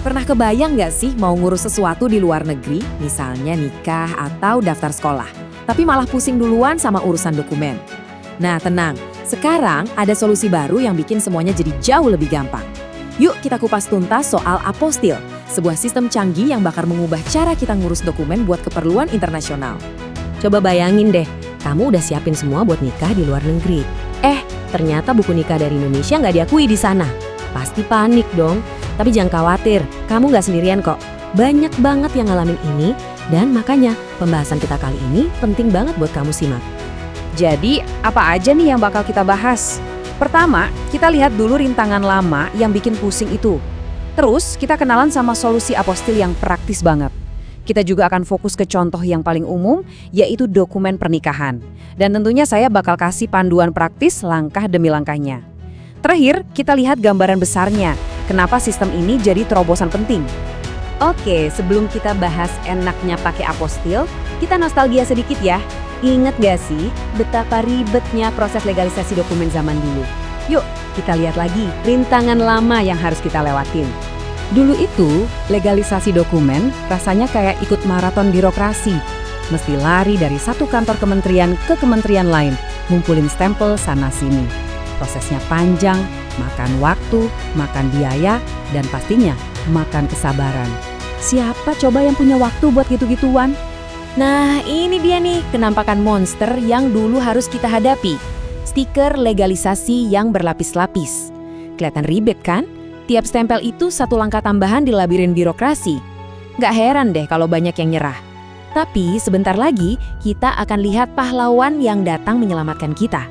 Pernah kebayang nggak sih mau ngurus sesuatu di luar negeri, misalnya nikah atau daftar sekolah, tapi malah pusing duluan sama urusan dokumen? Nah tenang, sekarang ada solusi baru yang bikin semuanya jadi jauh lebih gampang. Yuk kita kupas tuntas soal apostil, sebuah sistem canggih yang bakal mengubah cara kita ngurus dokumen buat keperluan internasional. Coba bayangin deh, kamu udah siapin semua buat nikah di luar negeri. Ternyata buku nikah dari Indonesia nggak diakui di sana. Pasti panik dong. Tapi jangan khawatir, kamu nggak sendirian kok. Banyak banget yang ngalamin ini, dan makanya pembahasan kita kali ini penting banget buat kamu simak. Jadi, apa aja nih yang bakal kita bahas? Pertama, kita lihat dulu rintangan lama yang bikin pusing itu. Terus, kita kenalan sama solusi apostil yang praktis banget. Kita juga akan fokus ke contoh yang paling umum, yaitu dokumen pernikahan. Dan tentunya saya bakal kasih panduan praktis langkah demi langkahnya. Terakhir, kita lihat gambaran besarnya. Kenapa sistem ini jadi terobosan penting? Oke, sebelum kita bahas enaknya pakai apostil, kita nostalgia sedikit ya. Ingat gak sih betapa ribetnya proses legalisasi dokumen zaman dulu? Yuk, kita lihat lagi rintangan lama yang harus kita lewatin. Dulu itu, legalisasi dokumen rasanya kayak ikut maraton birokrasi. Mesti lari dari satu kantor kementerian ke kementerian lain, ngumpulin stempel sana-sini. Prosesnya panjang, makan waktu, makan biaya, dan pastinya makan kesabaran. Siapa coba yang punya waktu buat gitu-gituan? Nah ini dia nih kenampakan monster yang dulu harus kita hadapi. Stiker legalisasi yang berlapis-lapis. Kelihatan ribet kan? Tiap stempel itu satu langkah tambahan di labirin birokrasi. Gak heran deh kalau banyak yang nyerah. Tapi sebentar lagi kita akan lihat pahlawan yang datang menyelamatkan kita.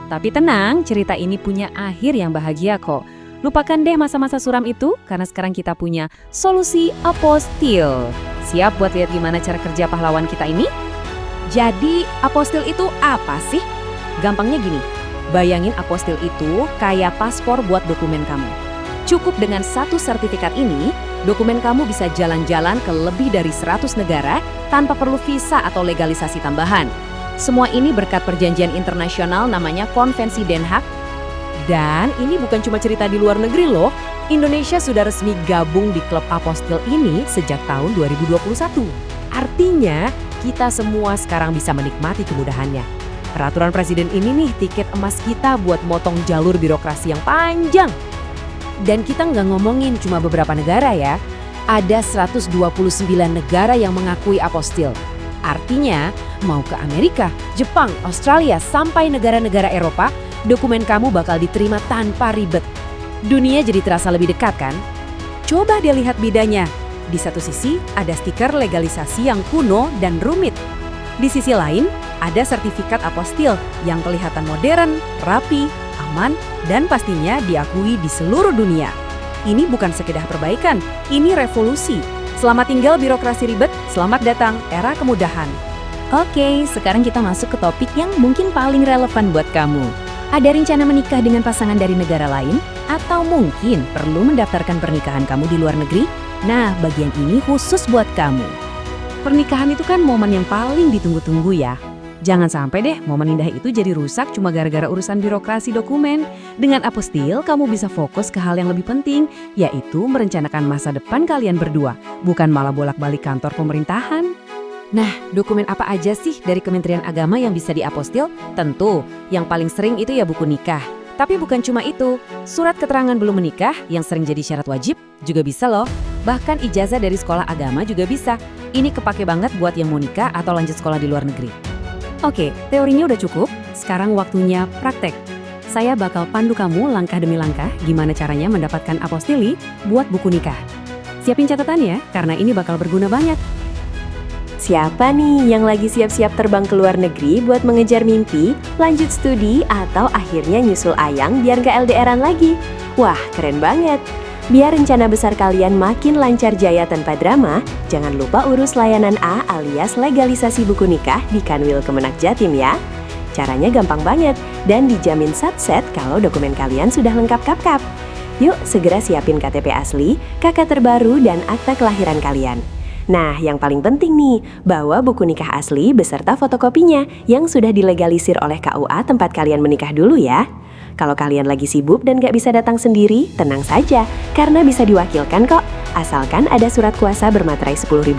Tapi tenang, cerita ini punya akhir yang bahagia kok. Lupakan deh masa-masa suram itu, karena sekarang kita punya solusi apostil. Siap buat lihat gimana cara kerja pahlawan kita ini? Jadi, apostil itu apa sih? Gampangnya gini, bayangin apostil itu kayak paspor buat dokumen kamu. Cukup dengan satu sertifikat ini, dokumen kamu bisa jalan-jalan ke lebih dari 100 negara tanpa perlu visa atau legalisasi tambahan. Semua ini berkat perjanjian internasional namanya Konvensi Den Haag. Dan ini bukan cuma cerita di luar negeri loh. Indonesia sudah resmi gabung di klub apostil ini sejak tahun 2021. Artinya, kita semua sekarang bisa menikmati kemudahannya. Peraturan presiden ini nih tiket emas kita buat motong jalur birokrasi yang panjang. Dan kita nggak ngomongin cuma beberapa negara ya. Ada 129 negara yang mengakui apostil. Artinya, mau ke Amerika, Jepang, Australia, sampai negara-negara Eropa, dokumen kamu bakal diterima tanpa ribet. Dunia jadi terasa lebih dekat kan? Coba deh lihat bedanya. Di satu sisi, ada stiker legalisasi yang kuno dan rumit. Di sisi lain, ada sertifikat apostil yang kelihatan modern, rapi, aman, dan pastinya diakui di seluruh dunia. Ini bukan sekedar perbaikan, ini revolusi. Selamat tinggal birokrasi ribet, selamat datang era kemudahan. Oke, sekarang kita masuk ke topik yang mungkin paling relevan buat kamu. Ada rencana menikah dengan pasangan dari negara lain? Atau mungkin perlu mendaftarkan pernikahan kamu di luar negeri? Nah, bagian ini khusus buat kamu. Pernikahan itu kan momen yang paling ditunggu-tunggu ya. Jangan sampai deh momen indah itu jadi rusak cuma gara-gara urusan birokrasi dokumen. Dengan apostil, kamu bisa fokus ke hal yang lebih penting, yaitu merencanakan masa depan kalian berdua, bukan malah bolak-balik kantor pemerintahan. Nah, dokumen apa aja sih dari Kementerian Agama yang bisa diapostil? Tentu, yang paling sering itu ya buku nikah. Tapi bukan cuma itu, surat keterangan belum menikah yang sering jadi syarat wajib juga bisa loh. Bahkan ijazah dari sekolah agama juga bisa. Ini kepake banget buat yang mau nikah atau lanjut sekolah di luar negeri. Oke, teorinya udah cukup, sekarang waktunya praktek. Saya bakal pandu kamu langkah demi langkah gimana caranya mendapatkan apostili buat buku nikah. Siapin catatan ya, karena ini bakal berguna banget. Siapa nih yang lagi siap-siap terbang ke luar negeri buat mengejar mimpi, lanjut studi, atau akhirnya nyusul ayang biar gak LDRan lagi? Wah, keren banget! Biar rencana besar kalian makin lancar jaya tanpa drama, jangan lupa urus layanan A alias legalisasi buku nikah di Kanwil Kemenak Jatim ya. Caranya gampang banget dan dijamin satset kalau dokumen kalian sudah lengkap kap-kap. Yuk segera siapin KTP asli, KK terbaru, dan akta kelahiran kalian. Nah, yang paling penting nih, bawa buku nikah asli beserta fotokopinya yang sudah dilegalisir oleh KUA tempat kalian menikah dulu ya. Kalau kalian lagi sibuk dan gak bisa datang sendiri, tenang saja, karena bisa diwakilkan kok, asalkan ada surat kuasa bermaterai Rp10.000.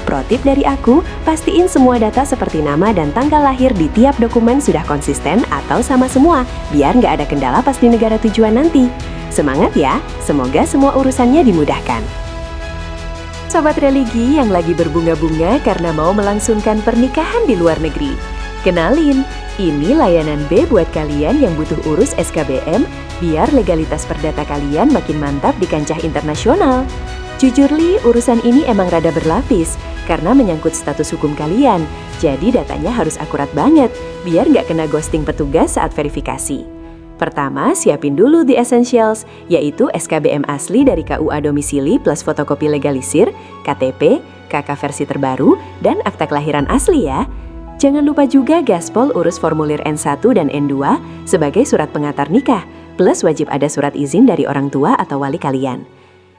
Pro tip dari aku, pastiin semua data seperti nama dan tanggal lahir di tiap dokumen sudah konsisten atau sama semua, biar nggak ada kendala pas di negara tujuan nanti. Semangat ya, semoga semua urusannya dimudahkan. Sobat religi yang lagi berbunga-bunga karena mau melangsungkan pernikahan di luar negeri. Kenalin, ini layanan B buat kalian yang butuh urus SKBM, biar legalitas perdata kalian makin mantap di kancah internasional. Jujur Li, urusan ini emang rada berlapis, karena menyangkut status hukum kalian, jadi datanya harus akurat banget, biar nggak kena ghosting petugas saat verifikasi. Pertama, siapin dulu the essentials, yaitu SKBM asli dari KUA domisili plus fotokopi legalisir, KTP, KK versi terbaru, dan akta kelahiran asli ya. Jangan lupa juga gaspol urus formulir N1 dan N2 sebagai surat pengantar nikah, plus wajib ada surat izin dari orang tua atau wali kalian.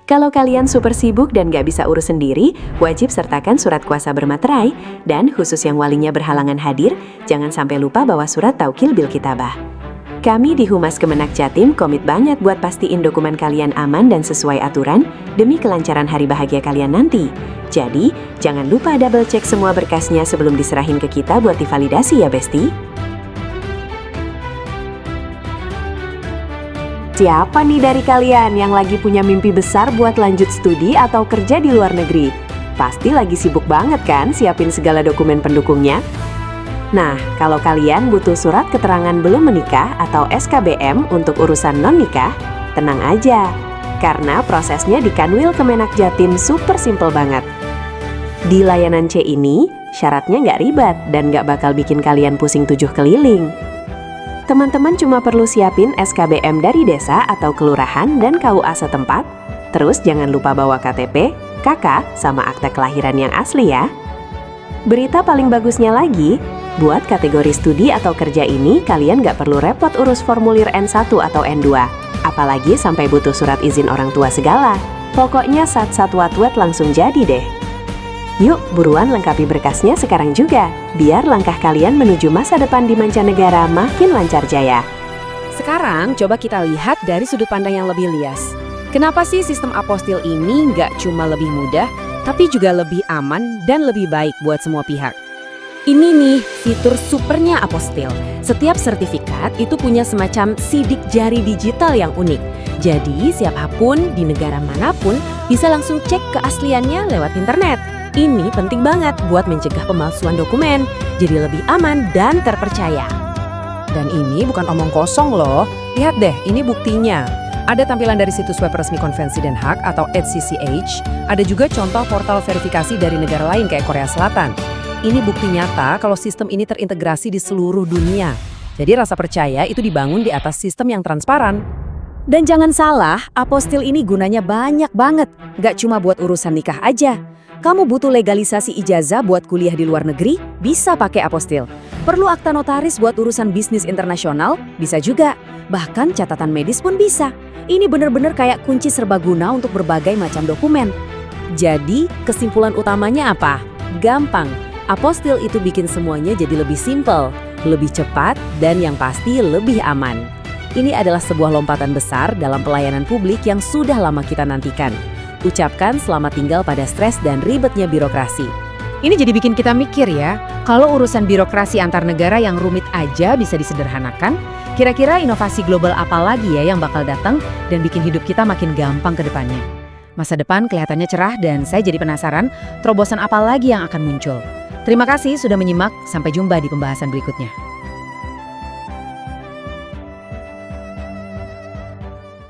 Kalau kalian super sibuk dan gak bisa urus sendiri, wajib sertakan surat kuasa bermaterai, dan khusus yang walinya berhalangan hadir, jangan sampai lupa bawa surat taukil bil kitabah. Kami di Humas Kemenak Jatim komit banget buat pastiin dokumen kalian aman dan sesuai aturan demi kelancaran hari bahagia kalian nanti. Jadi, jangan lupa double cek semua berkasnya sebelum diserahin ke kita buat divalidasi ya Besti. Siapa nih dari kalian yang lagi punya mimpi besar buat lanjut studi atau kerja di luar negeri? Pasti lagi sibuk banget kan siapin segala dokumen pendukungnya? Nah, kalau kalian butuh surat keterangan belum menikah atau SKBM untuk urusan non-nikah, tenang aja. Karena prosesnya di Kanwil Kemenak Jatim super simple banget. Di layanan C ini, syaratnya nggak ribet dan nggak bakal bikin kalian pusing 7 keliling. Teman-teman cuma perlu siapin SKBM dari desa atau kelurahan dan KUA setempat. Terus jangan lupa bawa KTP, KK, sama akta kelahiran yang asli ya. Berita paling bagusnya lagi, buat kategori studi atau kerja ini kalian nggak perlu repot urus formulir N1 atau N2. Apalagi sampai butuh surat izin orang tua segala. Pokoknya sat-sat wat-wat langsung jadi deh. Yuk, buruan lengkapi berkasnya sekarang juga, biar langkah kalian menuju masa depan di mancanegara makin lancar jaya. Sekarang coba kita lihat dari sudut pandang yang lebih luas. Kenapa sih sistem apostil ini nggak cuma lebih mudah, tapi juga lebih aman dan lebih baik buat semua pihak? Ini nih fitur supernya apostil. Setiap sertifikat itu punya semacam sidik jari digital yang unik. Jadi siapapun di negara manapun bisa langsung cek keasliannya lewat internet. Ini penting banget buat mencegah pemalsuan dokumen, jadi lebih aman dan terpercaya. Dan ini bukan omong kosong loh. Lihat deh, ini buktinya. Ada tampilan dari situs web resmi Konvensi Den Haag atau HCCH. Ada juga contoh portal verifikasi dari negara lain kayak Korea Selatan. Ini bukti nyata kalau sistem ini terintegrasi di seluruh dunia. Jadi rasa percaya itu dibangun di atas sistem yang transparan. Dan jangan salah, apostil ini gunanya banyak banget. Gak cuma buat urusan nikah aja. Kamu butuh legalisasi ijazah buat kuliah di luar negeri? Bisa pakai apostil. Perlu akta notaris buat urusan bisnis internasional? Bisa juga. Bahkan catatan medis pun bisa. Ini bener-bener kayak kunci serbaguna untuk berbagai macam dokumen. Jadi, kesimpulan utamanya apa? Gampang. Apostil itu bikin semuanya jadi lebih simpel, lebih cepat, dan yang pasti lebih aman. Ini adalah sebuah lompatan besar dalam pelayanan publik yang sudah lama kita nantikan. Ucapkan selamat tinggal pada stres dan ribetnya birokrasi. Ini jadi bikin kita mikir ya, kalau urusan birokrasi antar negara yang rumit aja bisa disederhanakan, kira-kira inovasi global apa lagi ya yang bakal datang dan bikin hidup kita makin gampang ke depannya. Masa depan kelihatannya cerah dan saya jadi penasaran terobosan apa lagi yang akan muncul. Terima kasih sudah menyimak, sampai jumpa di pembahasan berikutnya.